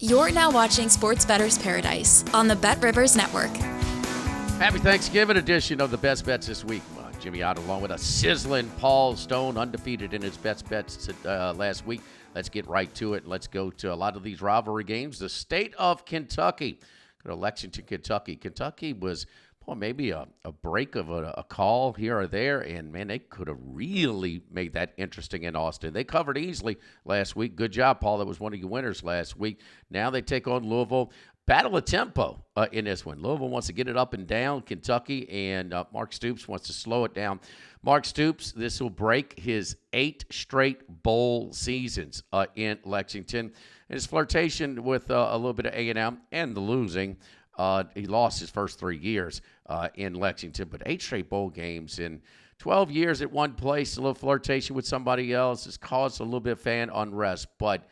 You're now watching Sports Bettor's Paradise on the Bet Rivers Network. Happy Thanksgiving edition of the Best Bets this week. Jimmy Ott along with a sizzling Paul Stone, undefeated in his best bets last week. Let's get right to it. Let's go to a lot of these rivalry games. The state of Kentucky. Go to Lexington, Kentucky. Kentucky was maybe a break of a call here or there, and, man, they could have really made that interesting in Austin. They covered easily last week. Good job, Paul. That was one of your winners last week. Now they take on Louisville. Battle of tempo in this one. Louisville wants to get it up and down. Kentucky and Mark Stoops wants to slow it down. Mark Stoops, this will break his 8 straight bowl seasons in Lexington. And his flirtation with a little bit of A&M and the losing. He lost his first 3 years in Lexington, but 8 straight bowl games in 12 years at one place. A little flirtation with somebody else has caused a little bit of fan unrest, but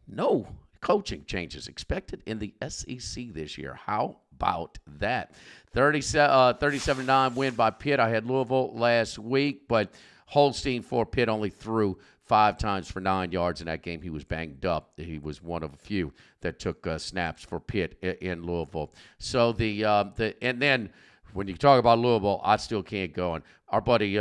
no coaching changes expected in the SEC this year. How about that? 37-9 win by Pitt. I had Louisville last week, but Holstein for Pitt only threw 5 times for 9 yards in that game. He was banged up. He was one of a few that took snaps for Pitt in Louisville. So and then when you talk about Louisville, I still can't go on. Our buddy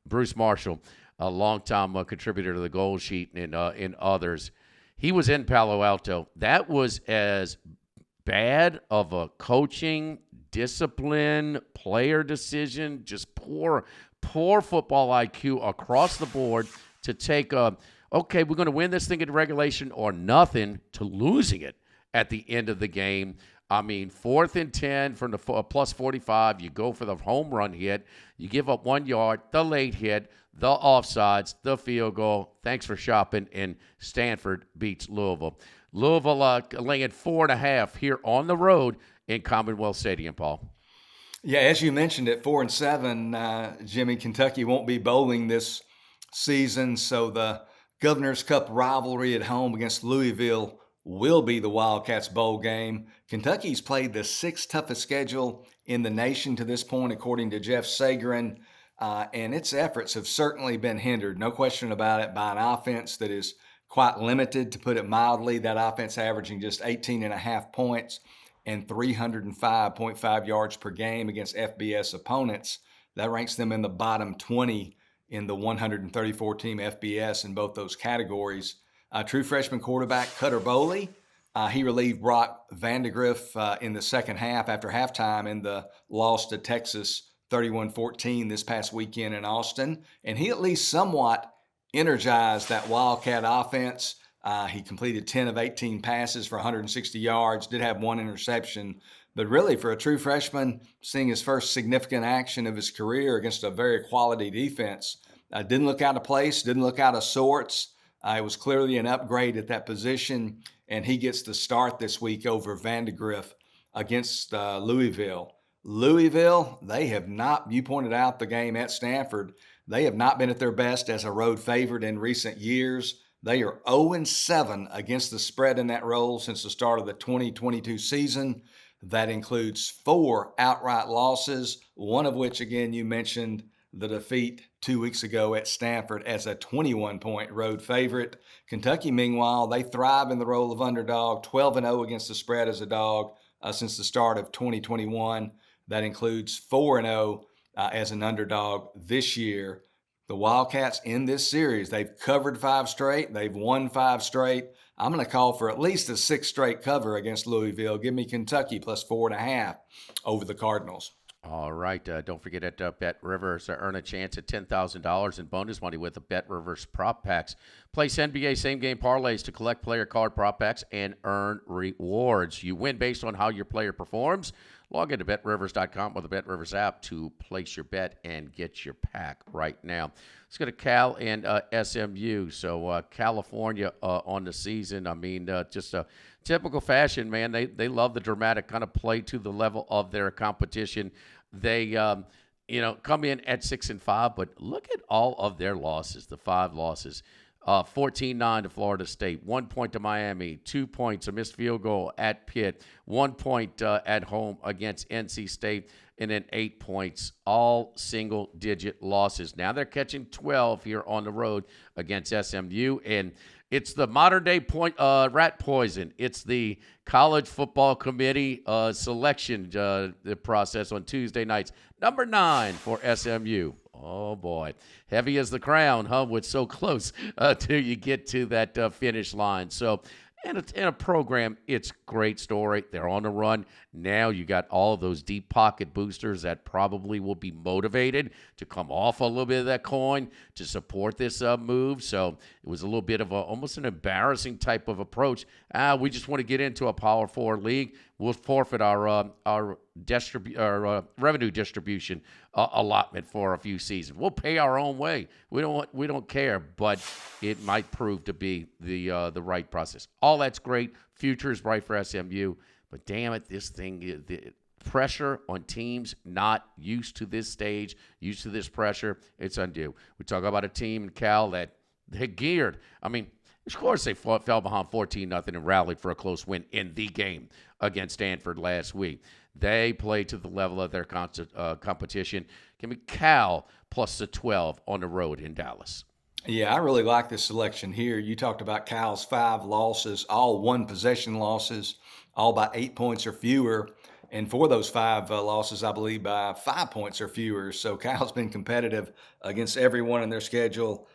Bruce Marshall, a longtime contributor to the Gold Sheet and others, he was in Palo Alto. That was as bad of a coaching, discipline, player decision, just poor football IQ across the board to take okay, we're going to win this thing in regulation or nothing, to losing it at the end of the game. I mean, 4th and 10 from the plus 45. You go for the home run hit. You give up 1 yard, the late hit, the offsides, the field goal. Thanks for shopping. And Stanford beats Louisville. Louisville laying 4.5 here on the road in Commonwealth Stadium, Paul. Yeah, as you mentioned, at 4-7, Jimmy, Kentucky won't be bowling this season, so the Governor's Cup rivalry at home against Louisville will be the Wildcats bowl game. Kentucky's played the 6th toughest schedule in the nation to this point, according to Jeff Sagarin, and its efforts have certainly been hindered, no question about it, by an offense that is quite limited, to put it mildly. That offense averaging just 18.5 points and 305.5 yards per game against FBS opponents. That ranks them in the bottom 20 in the 134-team FBS in both those categories. True freshman quarterback Cutter Boley, he relieved Brock Vandegrift in the second half after halftime in the loss to Texas 31-14 this past weekend in Austin. And he at least somewhat energized that Wildcat offense. He completed 10 of 18 passes for 160 yards, did have 1 interception. But really, for a true freshman, seeing his first significant action of his career against a very quality defense, didn't look out of place, didn't look out of sorts. It was clearly an upgrade at that position, and he gets the start this week over Vandegrift against Louisville. Louisville, they have not, you pointed out the game at Stanford, they have not been at their best as a road favorite in recent years. They are 0-7 against the spread in that role since the start of the 2022 season. That includes 4 outright losses, one of which, again, you mentioned the defeat 2 weeks ago at Stanford as a 21-point road favorite. Kentucky, meanwhile, they thrive in the role of underdog, 12-0 against the spread as a dog since the start of 2021. That includes 4-0 as an underdog this year. The Wildcats in this series, they've covered 5 straight. They've won 5 straight. I'm going to call for at least a 6th straight cover against Louisville. Give me Kentucky plus 4.5 over the Cardinals. All right. Don't forget at Bet Rivers, earn a chance at $10,000 in bonus money with the Bet Rivers prop packs. Place NBA same-game parlays to collect player card prop packs and earn rewards. You win based on how your player performs. Log into BetRivers.com or the BetRivers app to place your bet and get your pack right now. Let's go to Cal and SMU. So California on the season, I mean, just a typical fashion, man. They love the dramatic kind of play to the level of their competition. They, come in at 6-5, but look at all of their losses, the 5 losses. 14-9 to Florida State, 1 point to Miami, 2 points, a missed field goal at Pitt, 1 point at home against NC State, and then 8 points, all single-digit losses. Now they're catching 12 here on the road against SMU, and It's the modern day rat poison. It's the college football committee selection the process on Tuesday nights. Number 9 for SMU. Oh boy, heavy as the crown, huh? With so close till you get to that finish line. So. And in a program, it's a great story. They're on the run. Now you got all of those deep pocket boosters that probably will be motivated to come off a little bit of that coin to support this move. So it was a little bit of almost an embarrassing type of approach. We just want to get into a Power 4 league. We'll forfeit our revenue distribution allotment for a few seasons. We'll pay our own way. We don't care, but it might prove to be the right process. All that's great. Future is bright for SMU, but damn it, this thing, the pressure on teams not used to this stage, used to this pressure, it's undue. We talk about a team in Cal that they geared. I mean, of course, they fell behind 14-0 and rallied for a close win in the game against Stanford last week. They played to the level of their competition. Give me Cal plus the 12 on the road in Dallas. Yeah, I really like this selection here. You talked about Cal's 5 losses, all one-possession losses, all by 8 points or fewer. And for those 5 losses, I believe by 5 points or fewer. So Cal's been competitive against everyone in their schedule.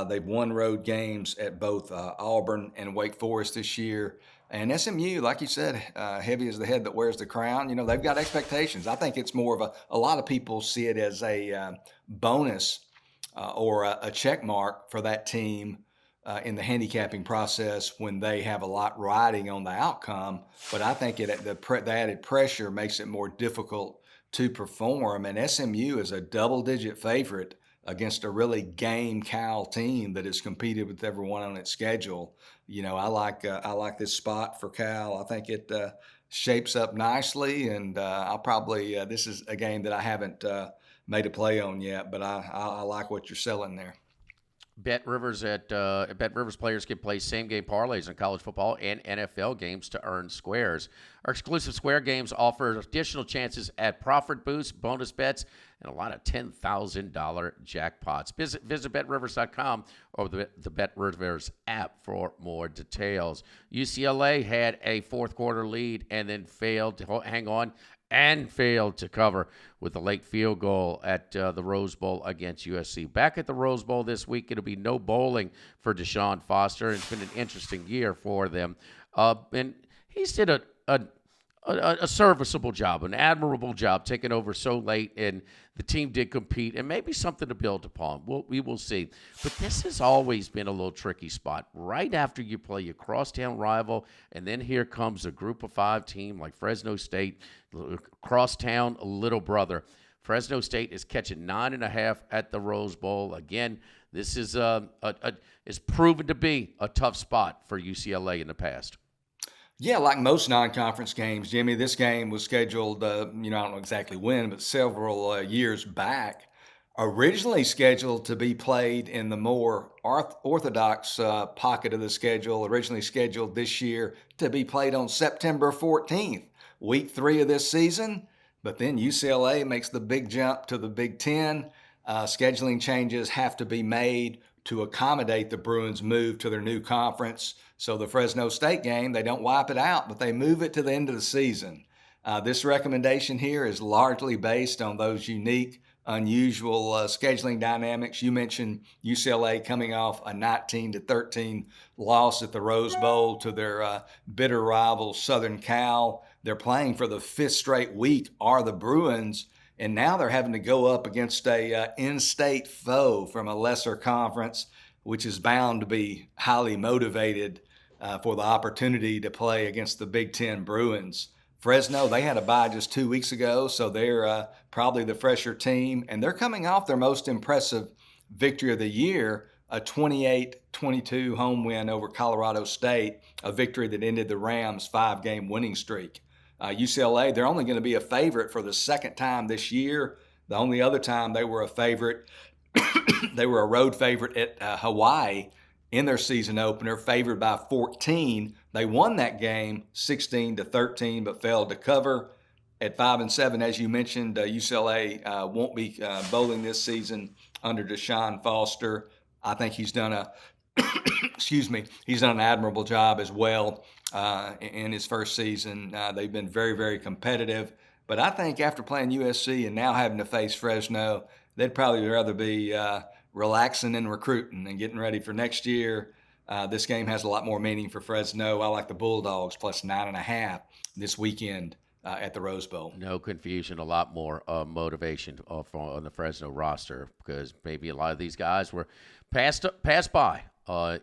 They've won road games at both Auburn and Wake Forest this year. And SMU, like you said, heavy as the head that wears the crown. You know, they've got expectations. I think it's more of a lot of people see it as a bonus or a check mark for that team in the handicapping process when they have a lot riding on the outcome. But I think the added pressure makes it more difficult to perform. And SMU is a double-digit favorite against a really game Cal team that has competed with everyone on its schedule. You know, I like this spot for Cal. I think it shapes up nicely, and I'll probably this is a game that I haven't made a play on yet, but I like what you're selling there. Bet Rivers players can play same game parlays in college football and NFL games to earn squares. Our exclusive Square games offer additional chances at profit boosts, bonus bets, and a lot of $10,000 jackpots. Visit betrivers.com or the Bet Rivers app for more details. UCLA had a fourth quarter lead and then failed to hang on and failed to cover with a late field goal at the Rose Bowl against USC. Back at the Rose Bowl this week, it'll be no bowling for Deshaun Foster. It's been an interesting year for them. And he's did a serviceable job, an admirable job, taking over so late, and the team did compete, and maybe something to build upon. We will see. But this has always been a little tricky spot. Right after you play your crosstown rival, and then here comes a group of 5 team like Fresno State, crosstown little brother. Fresno State is catching 9.5 at the Rose Bowl. Again, this is is proven to be a tough spot for UCLA in the past. Yeah, like most non-conference games, Jimmy, this game was scheduled, I don't know exactly when, but several years back. Originally scheduled to be played in the more orthodox pocket of the schedule, originally scheduled this year to be played on September 14th, week 3 of this season. But then UCLA makes the big jump to the Big Ten. Scheduling changes have to be made to accommodate the Bruins' move to their new conference. So the Fresno State game, they don't wipe it out, but they move it to the end of the season. This recommendation here is largely based on those unique, unusual scheduling dynamics. You mentioned UCLA coming off a 19-13 loss at the Rose Bowl to their bitter rival Southern Cal. They're playing for the 5th straight week are the Bruins, and now they're having to go up against a in-state foe from a lesser conference, which is bound to be highly motivated for the opportunity to play against the Big Ten Bruins. Fresno, they had a bye just 2 weeks ago, so they're probably the fresher team, and they're coming off their most impressive victory of the year, a 28-22 home win over Colorado State, a victory that ended the Rams' 5-game winning streak. UCLA, they're only going to be a favorite for the second time this year. The only other time they were a favorite, they were a road favorite at Hawaii in their season opener, favored by 14. They won that game 16-13, but failed to cover. At 5-7, as you mentioned, UCLA won't be bowling this season under Deshaun Foster. I think he's done a he's done an admirable job as well in his first season. They've been very, very competitive. But I think after playing USC and now having to face Fresno, they'd probably rather be relaxing and recruiting and getting ready for next year. This game has a lot more meaning for Fresno. I like the Bulldogs plus 9.5 this weekend at the Rose Bowl. No confusion, a lot more motivation on the Fresno roster because maybe a lot of these guys were passed by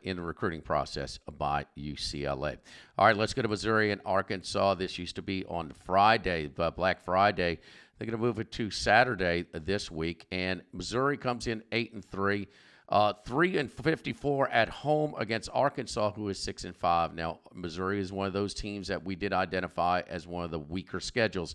in the recruiting process by UCLA. All right, let's go to Missouri and Arkansas. This used to be on Friday, Black Friday. They're going to move it to Saturday this week, and Missouri comes in 8-3. 3-54 at home against Arkansas, who is 6-5. Now, Missouri is one of those teams that we did identify as one of the weaker schedules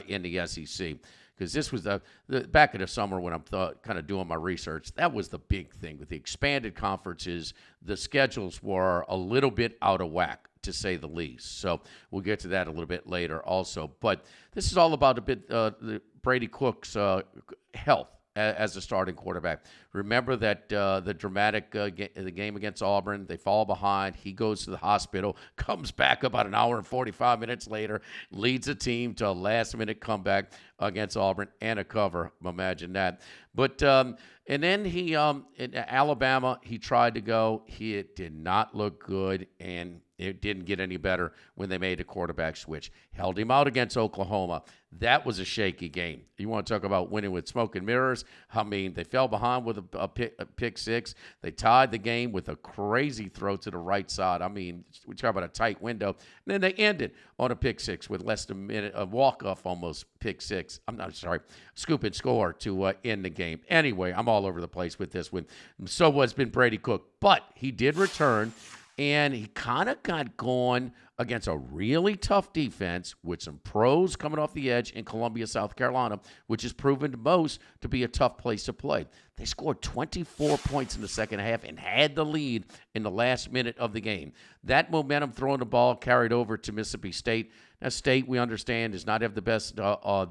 in the SEC. Because this was the back in the summer when I'm kind of doing my research, that was the big thing with the expanded conferences. The schedules were a little bit out of whack, to say the least. So we'll get to that a little bit later also. But this is all about the Brady Cook's health as a starting quarterback. Remember that the dramatic the game against Auburn, they fall behind. He goes to the hospital, comes back about an hour and 45 minutes later, leads the team to a last-minute comeback against Auburn and a cover. Imagine that. But and then he in Alabama, he tried to go. It did not look good, and it didn't get any better when they made a quarterback switch. Held him out against Oklahoma. That was a shaky game. You want to talk about winning with smoke and mirrors? I mean, they fell behind with a pick six. They tied the game with a crazy throw to the right side. I mean, we talk about a tight window. And then they ended on a pick six with less than a minute, a walk-off almost pick six. Scoop and score to end the game. Anyway, I'm all over the place with this one. So has been Brady Cook. But he did return. And he kind of got going against a really tough defense with some pros coming off the edge in Columbia, South Carolina, which has proven to most to be a tough place to play. They scored 24 points in the second half and had the lead in the last minute of the game. That momentum throwing the ball carried over to Mississippi State. Now, State, we understand, does not have the best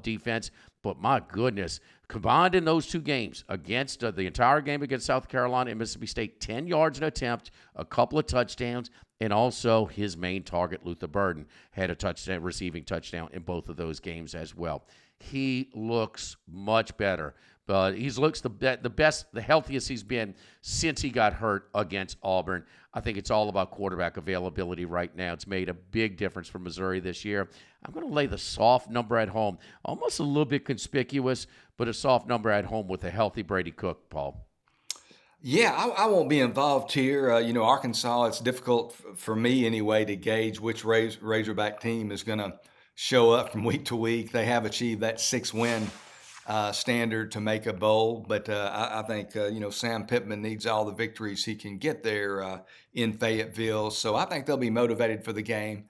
defense, but my goodness, combined in those two games against the entire game against South Carolina and Mississippi State, 10 yards an attempt, a couple of touchdowns, and also his main target, Luther Burden, had a touchdown, receiving touchdown in both of those games as well. He looks much better. But he looks the best, the healthiest he's been since he got hurt against Auburn. I think it's all about quarterback availability right now. It's made a big difference for Missouri this year. I'm going to lay the soft number at home, almost a little bit conspicuous, but a soft number at home with a healthy Brady Cook, Paul. Yeah, I won't be involved here. Arkansas, it's difficult for me anyway to gauge which Razorback team is going to show up from week to week. They have achieved that 6-win standard to make a bowl, but I think Sam Pittman needs all the victories he can get there in Fayetteville. So I think they'll be motivated for the game.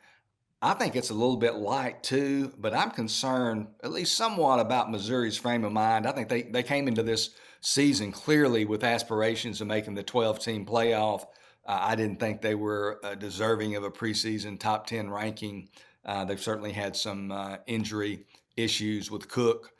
I think it's a little bit light too, but I'm concerned at least somewhat about Missouri's frame of mind. I think they came into this season clearly with aspirations of making the 12-team playoff. I didn't think they were deserving of a preseason top 10 ranking. They've certainly had some injury issues with Cook.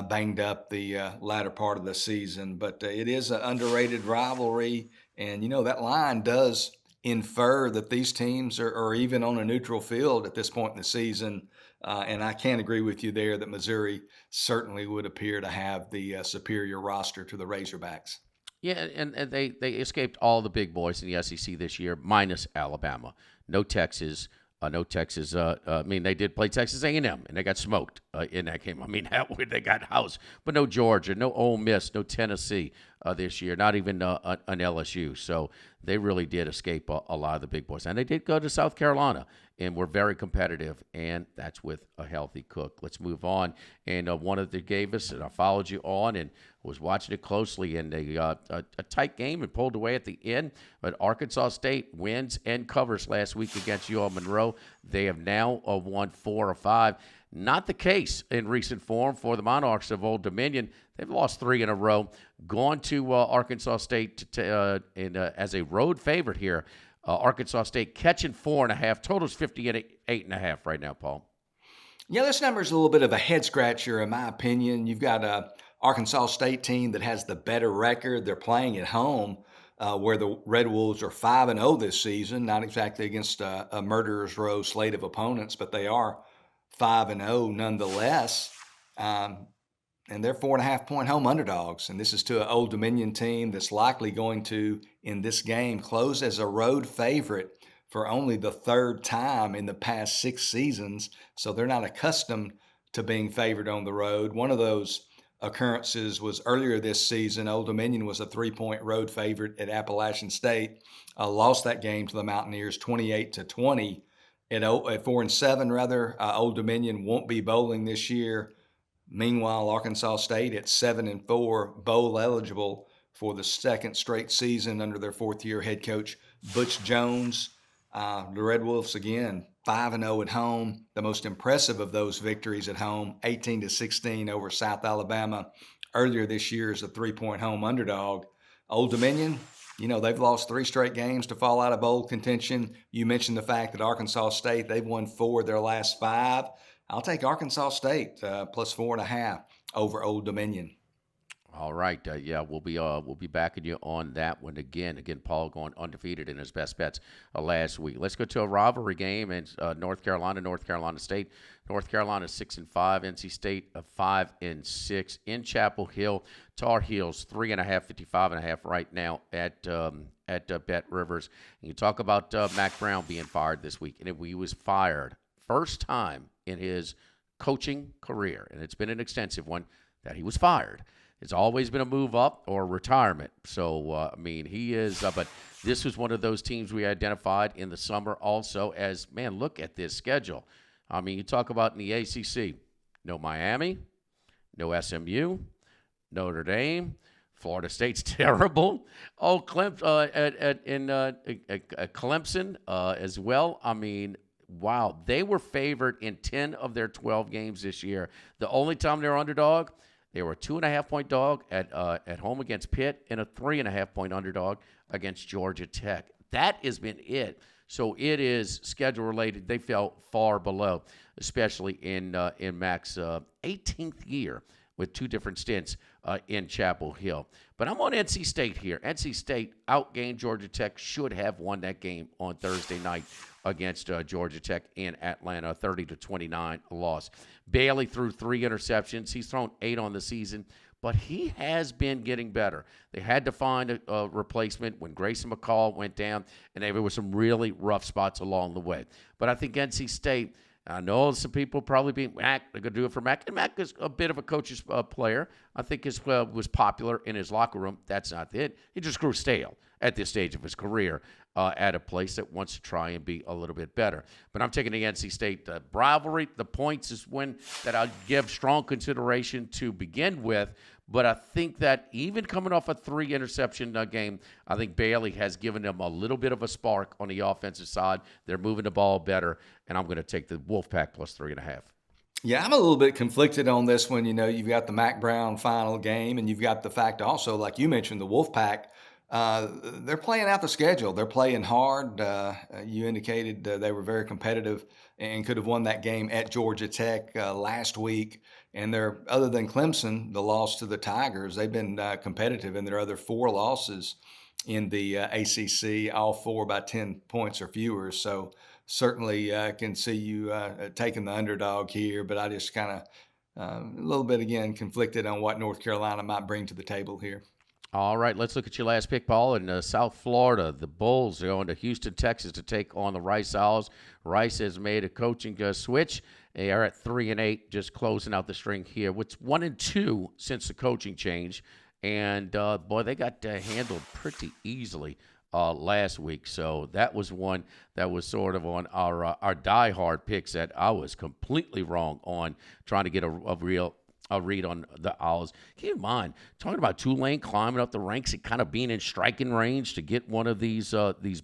Banged up the latter part of the season. But it is an underrated rivalry. And, that line does infer that these teams are even on a neutral field at this point in the season. And I can't agree with you there that Missouri certainly would appear to have the superior roster to the Razorbacks. Yeah, and they escaped all the big boys in the SEC this year, minus Alabama. No Texas. They did play Texas A&M, and they got smoked in that game. They got housed. But no Georgia, no Ole Miss, no Tennessee this year, not even an LSU. So they really did escape a lot of the big boys. And they did go to South Carolina and were very competitive, and that's with a healthy Cook. Let's move on. And one of the gave us, and I followed you on and was watching it closely, and a tight game and pulled away at the end. But Arkansas State wins and covers last week against UL Monroe. They have now won 4 of 5. Not the case in recent form for the Monarchs of Old Dominion. They've lost 3 in a row. Gone to Arkansas State as a road favorite here. Arkansas State catching 4.5. Total's 58.5 right now, Paul. Yeah, this number is a little bit of a head scratcher in my opinion. You've got a Arkansas State team that has the better record. They're playing at home. where the Red Wolves are 5-0 this season, not exactly against a murderer's row slate of opponents, but they are 5-0 nonetheless. And they're 4.5-point home underdogs. And this is to an Old Dominion team that's likely going to, in this game, close as a road favorite for only the third time in the past 6 seasons. So they're not accustomed to being favored on the road. One of those occurrences was earlier this season. Old Dominion was a 3-point road favorite at Appalachian State, lost that game to the Mountaineers 28-20. At 4-7, Old Dominion won't be bowling this year. Meanwhile, Arkansas State at 7-4, bowl eligible for the second straight season under their fourth-year head coach Butch Jones. The Red Wolves again 5-0 at home. The most impressive of those victories at home, 18-16 over South Alabama earlier this year as a 3-point home underdog. Old Dominion, they've lost 3 straight games to fall out of bowl contention. You mentioned the fact that Arkansas State, they've won 4 of their last 5. I'll take Arkansas State plus 4.5 over Old Dominion. All right, we'll be backing you on that one again. Again, Paul going undefeated in his best bets last week. Let's go to a rivalry game in North Carolina State. North Carolina 6-5, NC State 5-6 in Chapel Hill. Tar Heels 3.5, 55.5 right now at Bet Rivers. And you talk about Mac Brown being fired this week, and he was fired first time in his coaching career, and it's been an extensive one, that he was fired. It's always been a move up or retirement. So, he is, but this was one of those teams we identified in the summer also as, man, look at this schedule. You talk about in the ACC, no Miami, no SMU, Notre Dame, Florida State's terrible. Oh, Clemson as well. Wow, they were favored in 10 of their 12 games this year. The only time they were underdog, they were a 2.5-point dog at home against Pitt and a 3.5-point underdog against Georgia Tech. That has been it. So it is schedule related. They fell far below, especially in Mac's 18th year with 2 different stints in Chapel Hill. But I'm on NC State here. NC State outgained Georgia Tech, should have won that game on Thursday night against Georgia Tech in Atlanta, 30-29 loss. Bailey threw 3 interceptions. He's thrown 8 on the season, but he has been getting better. They had to find a replacement when Grayson McCall went down, and there were some really rough spots along the way. But I think NC State, I know some people probably being Mac, they're going to do it for Mac. And Mac is a bit of a coach's player. I think was popular in his locker room. That's not it. He just grew stale at this stage of his career at a place that wants to try and be a little bit better. But I'm taking the NC State rivalry. The points is one that I'll give strong consideration to begin with. But I think that even coming off a 3-interception game, I think Bailey has given them a little bit of a spark on the offensive side. They're moving the ball better, and I'm going to take the Wolfpack plus 3.5. Yeah, I'm a little bit conflicted on this one. You've got the Mac Brown final game, and you've got the fact also, like you mentioned, the Wolfpack. They're playing out the schedule. They're playing hard. You indicated they were very competitive and could have won that game at Georgia Tech last week. And they're, other than Clemson, the loss to the Tigers, they've been competitive in their other 4 losses in the ACC, all 4 by 10 points or fewer. So certainly can see you taking the underdog here, but I just kind of a little bit, again, conflicted on what North Carolina might bring to the table here. All right, let's look at your last pick, Paul. In South Florida, the Bulls are going to Houston, Texas to take on the Rice Owls. Rice has made a coaching switch. They are at 3-8, just closing out the string here. What's 1-2 since the coaching change. And, boy, they got handled pretty easily last week. So that was one that was sort of on our diehard picks that I was completely wrong on, trying to get a read on the Owls. Keep in mind, talking about Tulane climbing up the ranks and kind of being in striking range to get one of these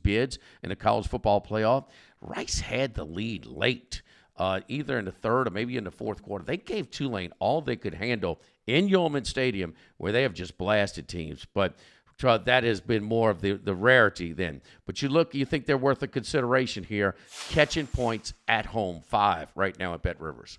bids in the college football playoff. Rice had the lead late, either in the third or maybe in the fourth quarter. They gave Tulane all they could handle in Yeoman Stadium, where they have just blasted teams. But that has been more of the rarity then. But you think they're worth a consideration here, catching points at home, 5 right now at Bet Rivers.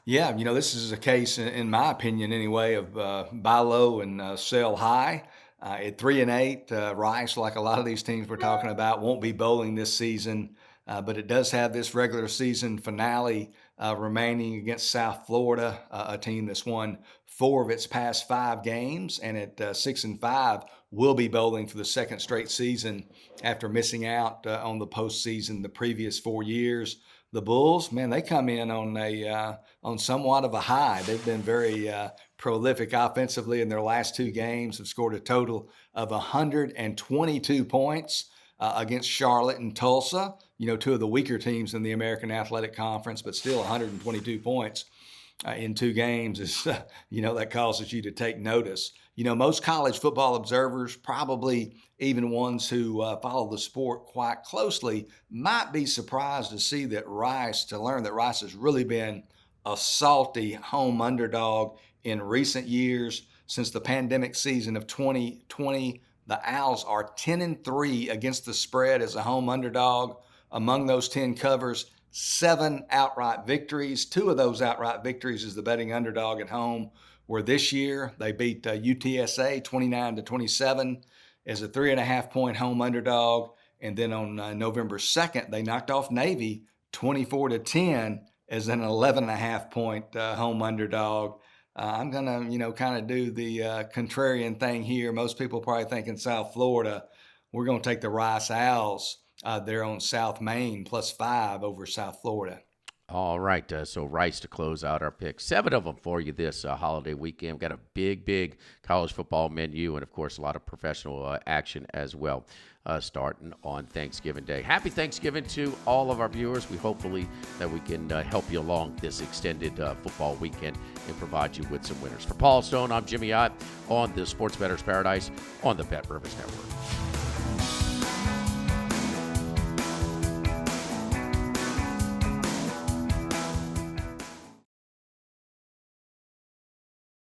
Yeah, this is a case, in my opinion anyway, of buy low and sell high. At 3-8, Rice, like a lot of these teams we're talking about, won't be bowling this season, but it does have this regular season finale remaining against South Florida, a team that's won 4 of its past 5 games, and at 6-5 will be bowling for the second straight season after missing out on the postseason the previous 4 years. The Bulls, man, they come in on somewhat of a high. They've been very prolific offensively in their last 2 games, have scored a total of 122 points against Charlotte and Tulsa, 2 of the weaker teams in the American Athletic Conference, but still 122 points in 2 games is, that causes you to take notice. Most college football observers, probably even ones who follow the sport quite closely, might be surprised to learn that Rice has really been a salty home underdog in recent years. Since the pandemic season of 2020, the Owls are 10-3 against the spread as a home underdog. Among those 10 covers, 7 outright victories. 2 of those outright victories is the betting underdog at home, where this year they beat UTSA 29-27 as a 3.5-point home underdog. And then on November 2nd, they knocked off Navy 24-10 as an 11.5-point home underdog. I'm going to, kind of do the contrarian thing here. Most people probably think in South Florida. We're going to take the Rice Owls. They're on South Main +5 over South Florida. All right, so Rice to close out our picks. 7 of them for you this holiday weekend. We've got a big college football menu and, of course, a lot of professional action as well starting on Thanksgiving Day. Happy Thanksgiving to all of our viewers. We hopefully that we can help you along this extended football weekend and provide you with some winners. For Paul Stone, I'm Jimmy Ott on the Sports Bettor's Paradise on the Bet Rivers Network.